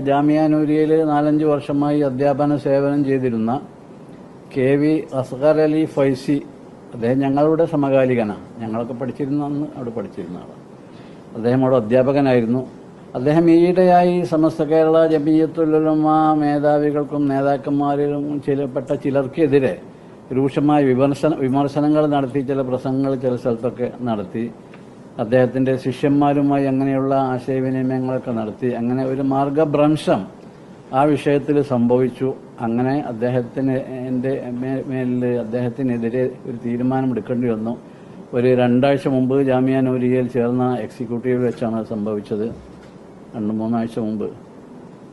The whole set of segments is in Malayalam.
ജാമിയ നൂരിയയിൽ 4-5 വർഷമായി അധ്യാപന സേവനം ചെയ്തിരുന്ന KV അസ്ഗർ അലി ഫൈസി, അദ്ദേഹം ഞങ്ങളുടെ സമകാലികനാണ്. ഞങ്ങളൊക്കെ പഠിച്ചിരുന്ന അന്ന് അവിടെ പഠിച്ചിരുന്ന ആളാണ്. അദ്ദേഹം അവിടെ അധ്യാപകനായിരുന്നു. അദ്ദേഹം ഈയിടെയായി സമസ്ത കേരള ജമിയത്തുൽ ഉലമ മേധാവികൾക്കും നേതാക്കന്മാരിലും ചിലർക്കെതിരെ രൂക്ഷമായ വിമർശനങ്ങൾ നടത്തി, ചില പ്രസംഗങ്ങൾ ചില സ്ഥലത്തൊക്കെ നടത്തി, അദ്ദേഹത്തിൻ്റെ ശിഷ്യന്മാരുമായി അങ്ങനെയുള്ള ആശയവിനിമയങ്ങളൊക്കെ നടത്തി. അങ്ങനെ ഒരു മാർഗഭ്രംശം ആ വിഷയത്തിൽ സംഭവിച്ചു. അങ്ങനെ അദ്ദേഹത്തിനെതിരെ ഒരു തീരുമാനമെടുക്കേണ്ടി വന്നു. ഒരു 2 ആഴ്ച മുമ്പ് ജാമിയ നൂരിയയിൽ ചേർന്ന എക്സിക്യൂട്ടീവിൽ വെച്ചാണ് സംഭവിച്ചത്, 2-3 ആഴ്ച മുമ്പ്.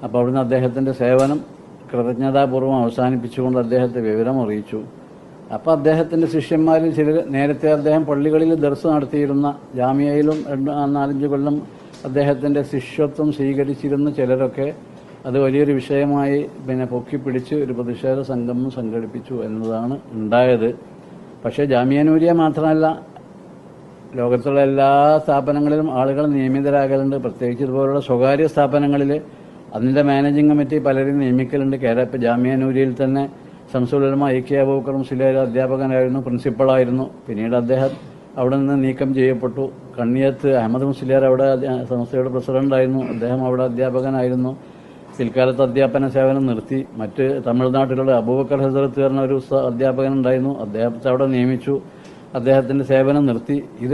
അപ്പോൾ അവിടുന്ന് അദ്ദേഹത്തിൻ്റെ സേവനം കൃതജ്ഞതാപൂർവ്വം അവസാനിപ്പിച്ചുകൊണ്ട് അദ്ദേഹത്തെ വിവരം അറിയിച്ചു. അപ്പോൾ അദ്ദേഹത്തിൻ്റെ ശിഷ്യന്മാരിൽ ചിലർ, നേരത്തെ അദ്ദേഹം പള്ളികളിൽ ദർസ് നടത്തിയിരുന്ന, ജാമിയയിലും 4-5 കൊല്ലം അദ്ദേഹത്തിൻ്റെ ശിഷ്യത്വം സ്വീകരിച്ചിരുന്ന ചിലരൊക്കെ അത് വലിയൊരു വിഷയമായി പൊക്കിപ്പിടിച്ച് ഒരു പ്രതിഷേധ സംഗമം സംഘടിപ്പിച്ചു എന്നതാണ് ഉണ്ടായത്. പക്ഷേ ജാമിയ നൂരിയ മാത്രമല്ല, ലോകത്തുള്ള എല്ലാ സ്ഥാപനങ്ങളിലും ആളുകൾ നിയമിതരാകലുണ്ട്. പ്രത്യേകിച്ച് ഇതുപോലുള്ള സ്വകാര്യ സ്ഥാപനങ്ങളിൽ അതിൻ്റെ മാനേജിംഗ് കമ്മിറ്റി പലരും നിയമിക്കലുണ്ട്. ജാമിയ നൂരിയയിൽ തന്നെ ശംസുൽ ഉലമ AK അബൂബക്കർ മുസ്ലിയാർ അധ്യാപകനായിരുന്നു, പ്രിൻസിപ്പളായിരുന്നു. പിന്നീട് അദ്ദേഹം അവിടെ നിന്ന് നീക്കം ചെയ്യപ്പെട്ടു. കണ്ണിയത്ത് അഹമ്മദ് മുസ്ലിയാർ അവിടെ സംസ്ഥയുടെ പ്രസിഡന്റായിരുന്നു, അദ്ദേഹം അവിടെ അധ്യാപകനായിരുന്നു. പിൽക്കാലത്ത് അധ്യാപന സേവനം നിർത്തി. മറ്റ് തമിഴ്നാട്ടിലുള്ള അബൂബക്കർ ഹസരത്ത് പറഞ്ഞ ഒരു അധ്യാപകനുണ്ടായിരുന്നു, അദ്ദേഹത്തെ അവിടെ നിയമിച്ചു, അദ്ദേഹത്തിൻ്റെ സേവനം നിർത്തി.